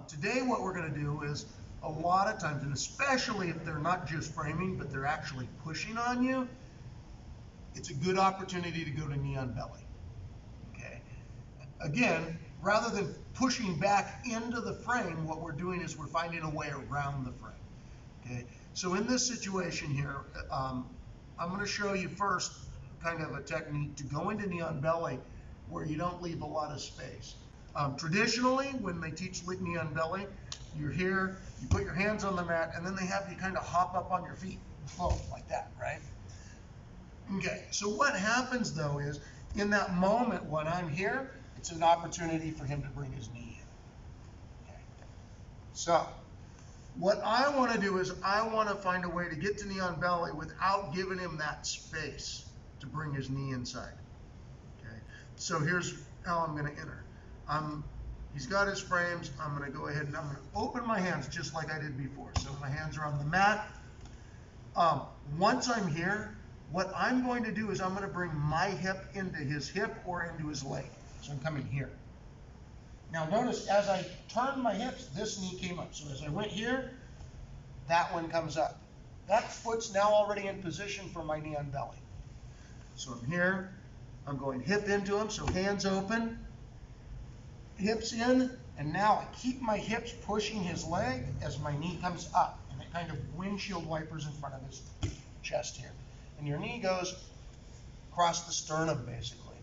Today what we're going to do is a lot of times, and especially if they're not just framing, but they're actually pushing on you, it's a good opportunity to go to knee on belly. Okay. Again, rather than pushing back into the frame, what we're doing is we're finding a way around the frame. Okay. So in this situation here, I'm going to show you first kind of a technique to go into knee on belly where you don't leave a lot of space. Traditionally, when they teach knee on belly, you're here, you put your hands on the mat, and then they have you kind of hop up on your feet and float like that, right? Okay, so what happens though is, in that moment when I'm here, it's an opportunity for him to bring his knee in. Okay. So, what I want to do is I want to find a way to get to knee on belly without giving him that space to bring his knee inside. Okay, so here's how I'm going to enter. He's got his frames. I'm going to go ahead and I'm going to open my hands just like I did before. So my hands are on the mat. Once I'm here, what I'm going to do is I'm going to bring my hip into his hip or into his leg. So I'm coming here. Now notice as I turned my hips, this knee came up. So as I went here, that one comes up. That foot's now already in position for my knee on belly. So I'm here. I'm going hip into him. So hands open. Hips in, and now I keep my hips pushing his leg as my knee comes up, and it kind of windshield wipers in front of his chest here. And your knee goes across the sternum, basically.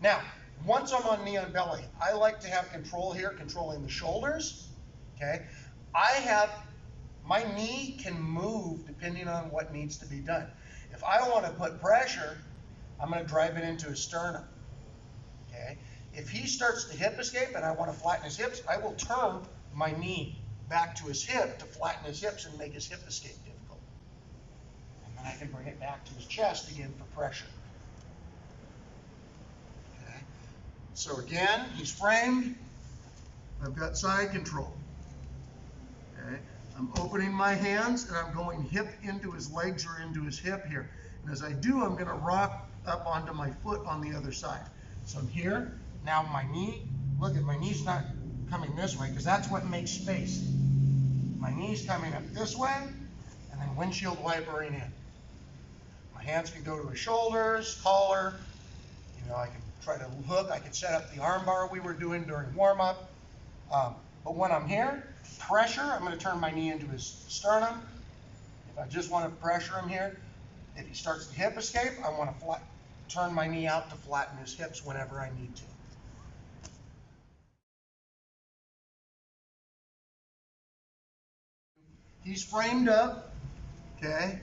Now, once I'm on knee on belly, I like to have control here, controlling the shoulders. Okay, my knee can move depending on what needs to be done. If I want to put pressure, I'm going to drive it into his sternum. Okay. If he starts to hip escape and I want to flatten his hips, I will turn my knee back to his hip to flatten his hips and make his hip escape difficult. And then I can bring it back to his chest again for pressure. Okay. So again, he's framed. I've got side control. Okay. I'm opening my hands and I'm going hip into his legs or into his hip here. And as I do, I'm going to rock up onto my foot on the other side. So I'm here. Now my knee, look at my knee's not coming this way because that's what makes space. My knee's coming up this way and then windshield wipering in. My hands can go to his shoulders, collar. I can try to hook. I can set up the arm bar we were doing during warm up. But when I'm here, pressure, I'm going to turn my knee into his sternum. If I just want to pressure him here, if he starts to hip escape, I want to turn my knee out to flatten his hips whenever I need to. He's framed up, okay?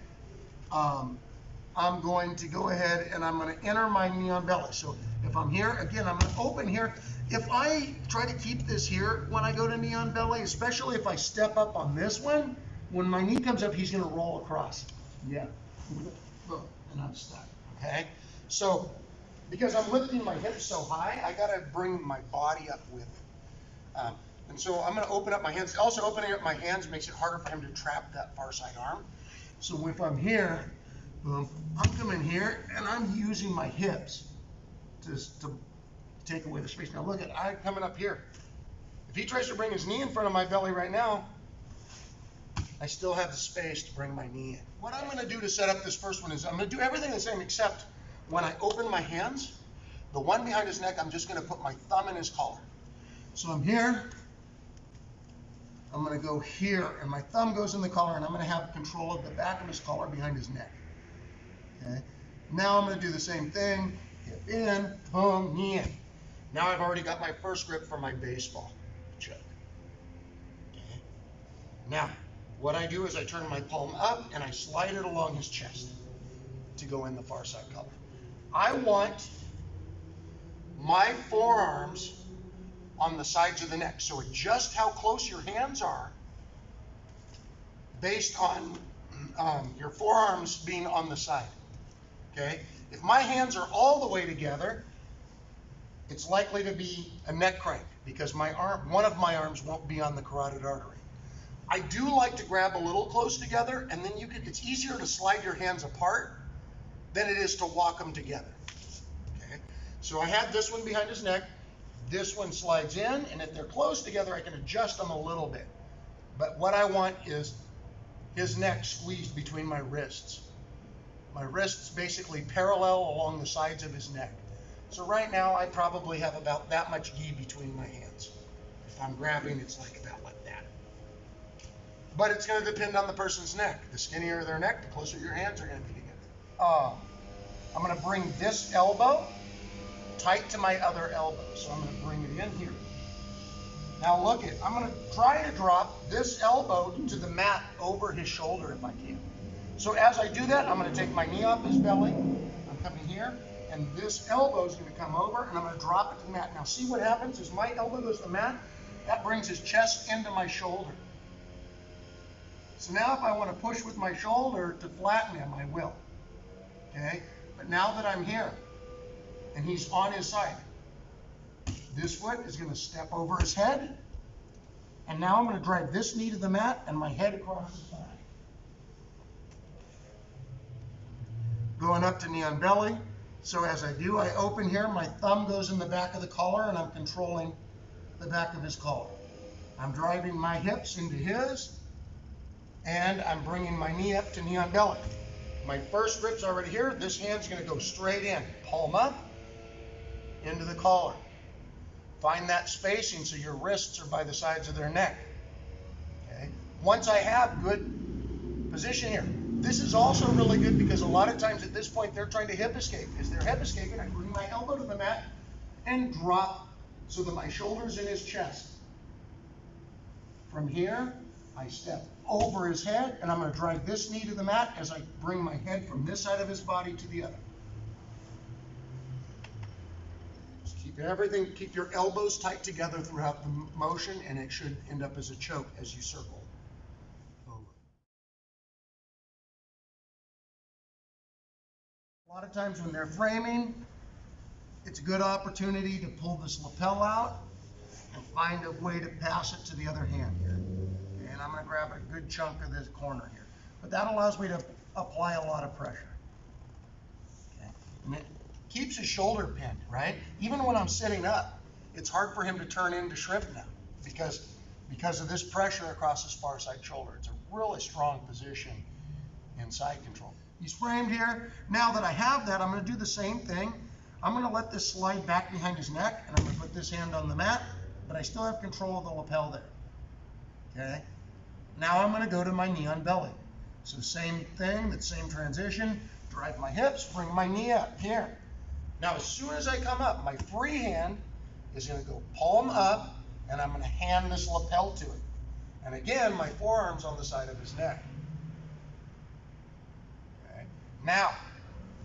I'm going to go ahead and I'm going to enter my knee on belly. So if I'm here, again, I'm going to open here. If I try to keep this here when I go to knee on belly, especially if I step up on this one, when my knee comes up, he's going to roll across. Yeah. Boom, and I'm stuck, okay? So because I'm lifting my hips so high, I got to bring my body up with it. And so I'm going to open up my hands. Also, opening up my hands makes it harder for him to trap that far side arm. So if I'm here, boom, I'm coming here, and I'm using my hips to take away the space. Now look at, I'm coming up here. If he tries to bring his knee in front of my belly right now, I still have the space to bring my knee in. What I'm going to do to set up this first one is I'm going to do everything the same except when I open my hands, the one behind his neck, I'm just going to put my thumb in his collar. So I'm here. I'm going to go here, and my thumb goes in the collar, and I'm going to have control of the back of his collar behind his neck. Okay. Now I'm going to do the same thing. Hip in, boom, knee in. Now I've already got my first grip for my baseball choke. Okay. Now, what I do is I turn my palm up, and I slide it along his chest to go in the far side collar. I want my forearms on the sides of the neck. So adjust how close your hands are based on your forearms being on the side. Okay? If my hands are all the way together, it's likely to be a neck crank because one of my arms won't be on the carotid artery. I do like to grab a little close together, and then it's easier to slide your hands apart than it is to walk them together. Okay? So I had this one behind his neck. This one slides in, and if they're close together, I can adjust them a little bit. But what I want is his neck squeezed between my wrists. My wrists basically parallel along the sides of his neck. So right now, I probably have about that much gi between my hands. If I'm grabbing, it's like about like that. But it's going to depend on the person's neck. The skinnier their neck, the closer your hands are going to be together. I'm going to bring this elbow tight to my other elbow. So I'm going to bring it in here. Now look it, I'm going to try to drop this elbow to the mat over his shoulder if I can. So as I do that, I'm going to take my knee off his belly. I'm coming here, and this elbow is going to come over, and I'm going to drop it to the mat. Now see what happens is my elbow goes to the mat. That brings his chest into my shoulder. So now if I want to push with my shoulder to flatten him, I will. Okay? But now that I'm here, and he's on his side, this foot is going to step over his head, and now I'm going to drive this knee to the mat and my head across his thigh. Going up to knee on belly. So as I do, I open here, my thumb goes in the back of the collar, and I'm controlling the back of his collar. I'm driving my hips into his, and I'm bringing my knee up to knee on belly. My first grip's already here. This hand's going to go straight in, palm up, into the collar. Find that spacing so your wrists are by the sides of their neck. Okay. Once I have good position here, this is also really good because a lot of times at this point they're trying to hip escape. As they're hip escaping, I bring my elbow to the mat and drop so that my shoulder's in his chest. From here, I step over his head, and I'm going to drive this knee to the mat as I bring my head from this side of his body to the other. Just keep your elbows tight together throughout the motion, and it should end up as a choke as you circle over. A lot of times when they're framing, it's a good opportunity to pull this lapel out and find a way to pass it to the other hand here. And I'm going to grab a good chunk of this corner here. But that allows me to apply a lot of pressure. Okay. And it keeps his shoulder pinned, right? Even when I'm sitting up, it's hard for him to turn into shrimp now because of this pressure across his far side shoulder. It's a really strong position in side control. He's framed here. Now that I have that, I'm going to do the same thing. I'm going to let this slide back behind his neck, and I'm going to put this hand on the mat, but I still have control of the lapel there. Okay? Now I'm going to go to my knee on belly. So same thing, that same transition. Drive my hips, bring my knee up here. Now as soon as I come up, my free hand is going to go palm up, and I'm going to hand this lapel to it. And again, my forearm's on the side of his neck. Okay? Now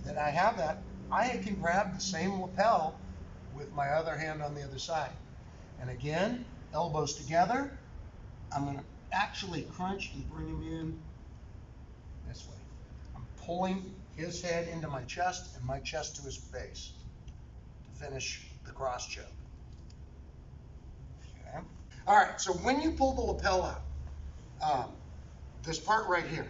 that I have that, I can grab the same lapel with my other hand on the other side. And again, elbows together. I'm going to actually crunch and bring him in this way. I'm pulling his head into my chest and my chest to his face to finish the cross choke. Okay. All right, so when you pull the lapel out, this part right here.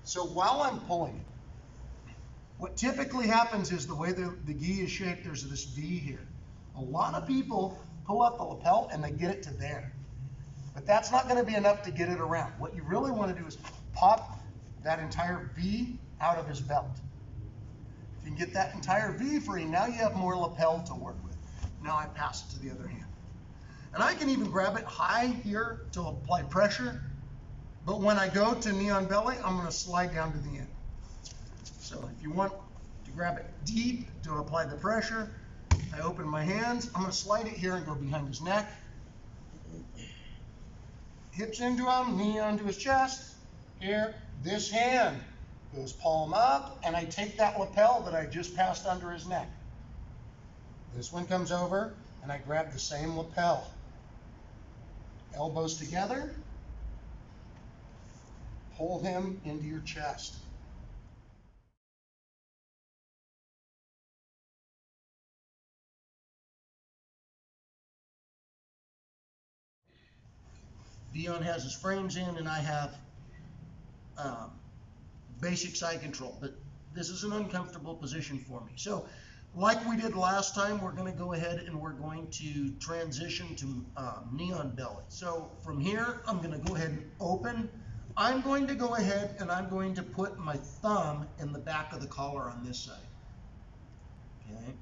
So while I'm pulling it, what typically happens is the way the gi is shaped, there's this V here. A lot of people pull out the lapel and they get it to there. But that's not going to be enough to get it around. What you really want to do is pop that entire V out of his belt. If you can get that entire V free, now you have more lapel to work with. Now I pass it to the other hand. And I can even grab it high here to apply pressure. But when I go to knee on belly, I'm going to slide down to the end. So if you want to grab it deep to apply the pressure, I open my hands. I'm going to slide it here and go behind his neck. Hips into him, knee onto his chest. Here, this hand goes palm up, and I take that lapel that I just passed under his neck. This one comes over, and I grab the same lapel. Elbows together. Pull him into your chest. Dion has his frames in, and I have basic side control, but this is an uncomfortable position for me. So Like we did last time, we're going to go ahead and we're going to transition to knee on belly. So from here, I'm going to go ahead and open. I'm going to go ahead and I'm going to put my thumb in the back of the collar on this side. Okay.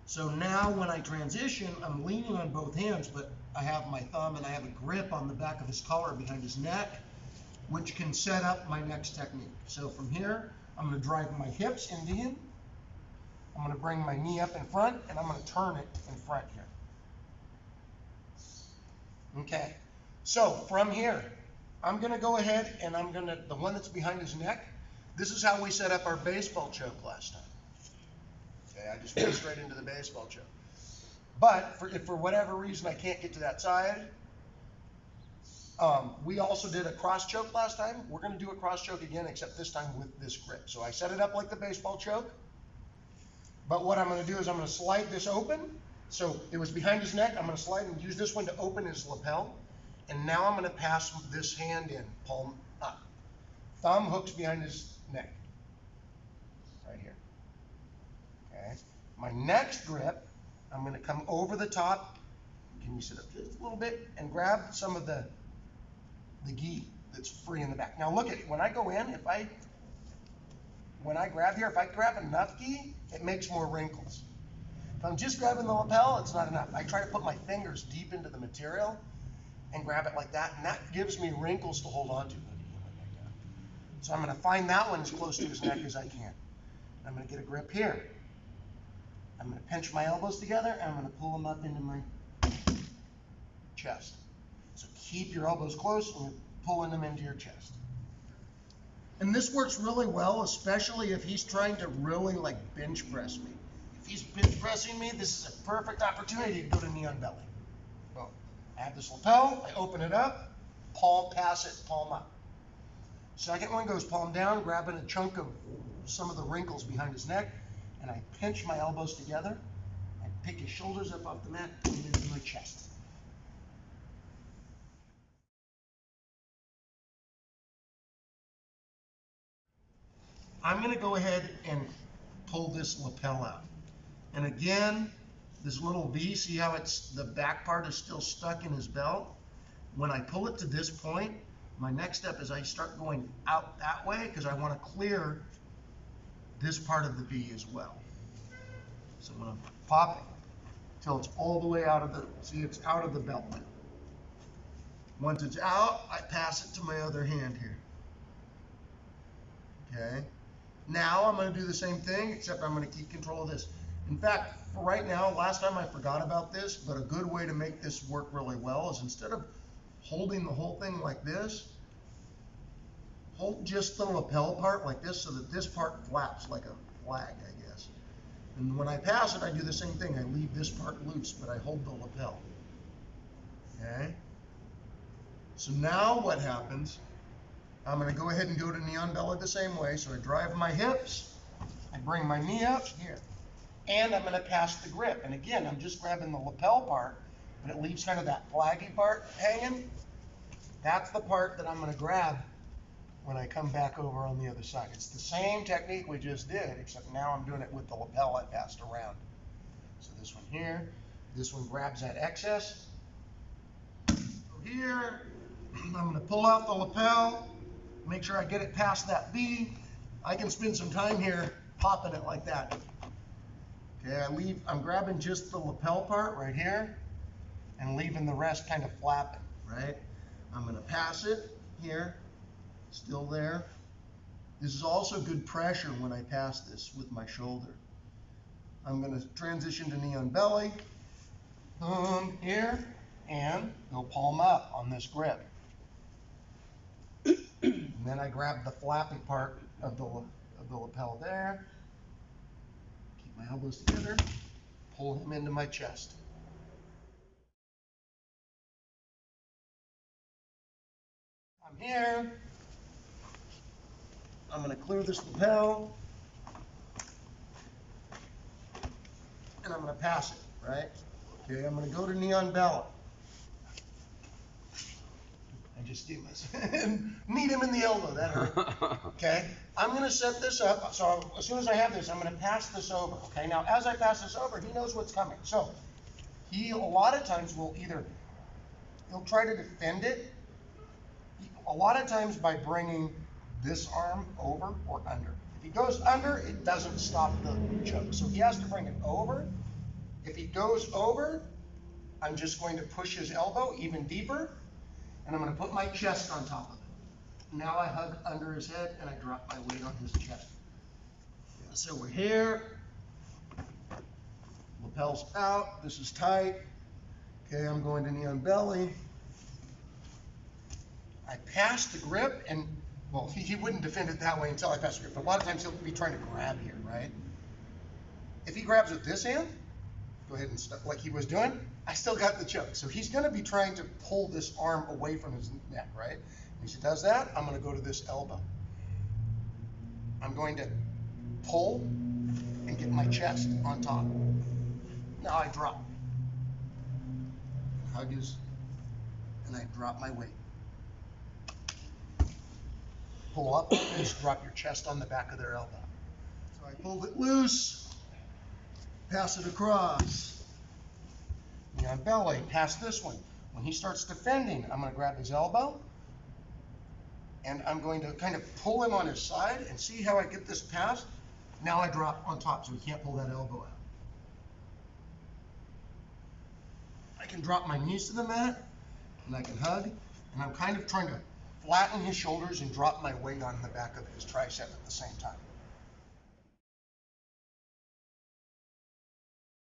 So now when I transition, I'm leaning on both hands, but I have my thumb and I have a grip on the back of his collar behind his neck, which can set up my next technique. So from here, I'm going to drive my hips into him. I'm going to bring my knee up in front, and I'm going to turn it in front here. Okay, so from here, I'm going to go ahead and I'm going to, the one that's behind his neck, this is how we set up our baseball choke last time. Okay, I just went straight into the baseball choke. But if for whatever reason I can't get to that side, we also did a cross choke last time. We're going to do a cross choke again, except this time with this grip. So I set it up like the baseball choke. But what I'm going to do is I'm going to slide this open. So it was behind his neck. I'm going to slide and use this one to open his lapel. And now I'm going to pass this hand in, palm up. Thumb hooks behind his neck. Right here. Okay. My next grip, I'm going to come over the top. Can you sit up just a little bit and grab some of the gi that's free in the back. Now look at, when I go in, when I grab here, if I grab enough gi, it makes more wrinkles. If I'm just grabbing the lapel, it's not enough. I try to put my fingers deep into the material and grab it like that, and that gives me wrinkles to hold on to. So I'm going to find that one as close to his neck as I can. I'm going to get a grip here. I'm going to pinch my elbows together, and I'm going to pull them up into my chest. So keep your elbows close, and you're pulling them into your chest. And this works really well, especially if he's trying to really like bench press me. If he's bench pressing me, this is a perfect opportunity to go to knee on belly. Well, I have this lapel, I open it up, palm, pass it, palm up. Second one goes palm down, grabbing a chunk of some of the wrinkles behind his neck, and I pinch my elbows together, I pick his shoulders up off the mat, and into my chest. I'm going to go ahead and pull this lapel out. And again, this little V, see how it's, the back part is still stuck in his belt? When I pull it to this point, my next step is I start going out that way because I want to clear this part of the V as well. So I'm going to pop it till it's all the way out of the, see, it's out of the belt now. Once it's out, I pass it to my other hand here. Okay. Now I'm going to do the same thing, except I'm going to keep control of this. In fact, for right now, last time I forgot about this, but a good way to make this work really well is instead of holding the whole thing like this, hold just the lapel part like this so that this part flaps like a flag, I guess. And when I pass it, I do the same thing. I leave this part loose, but I hold the lapel. Okay? So now what happens, I'm going to go ahead and go to knee on belly the same way. So I drive my hips, I bring my knee up here, and I'm going to pass the grip. And again, I'm just grabbing the lapel part, but it leaves kind of that flaggy part hanging. That's the part that I'm going to grab when I come back over on the other side. It's the same technique we just did, except now I'm doing it with the lapel I passed around. So this one here, this one grabs that excess. So here, I'm going to pull out the lapel, make sure I get it past that V. I can spend some time here popping it like that. Okay, I'm grabbing just the lapel part right here and leaving the rest kind of flapping, right? I'm going to pass it here, still there. This is also good pressure when I pass this with my shoulder. I'm going to transition to knee on belly, here, and go palm up on this grip. And then I grab the flappy part of the lapel there, keep my elbows together, pull him into my chest. I'm here. I'm going to clear this lapel, and I'm going to pass it, right? Okay, I'm going to go to knee on belly. I Estimas and kneed him in the elbow. That hurt. Okay, I'm going to set this up. So as soon as I have this, I'm going to pass this over. Okay, now as I pass this over, he knows what's coming. So he a lot of times will he'll try to defend it. A lot of times by bringing this arm over or under. If he goes under, it doesn't stop the choke. So he has to bring it over. If he goes over, I'm just going to push his elbow even deeper, and I'm going to put my chest on top of it. Now I hug under his head, and I drop my weight on his chest. So we're here. Lapels out. This is tight. Okay, I'm going to knee on belly. I pass the grip, and well, he wouldn't defend it that way until I pass the grip. But a lot of times he'll be trying to grab here, right? If he grabs with this hand, go ahead and stop like he was doing, I still got the choke. So he's going to be trying to pull this arm away from his neck, right? And as he does that, I'm going to go to this elbow. I'm going to pull and get my chest on top. Now I drop. Hug his, and I drop my weight. Pull up, just drop your chest on the back of their elbow. So I pulled it loose, pass it across. Knee on belly, pass this one. When he starts defending, I'm going to grab his elbow, and I'm going to kind of pull him on his side, and see how I get this pass? Now I drop on top, so he can't pull that elbow out. I can drop my knees to the mat, and I can hug, and I'm kind of trying to flatten his shoulders and drop my weight on the back of his tricep at the same time.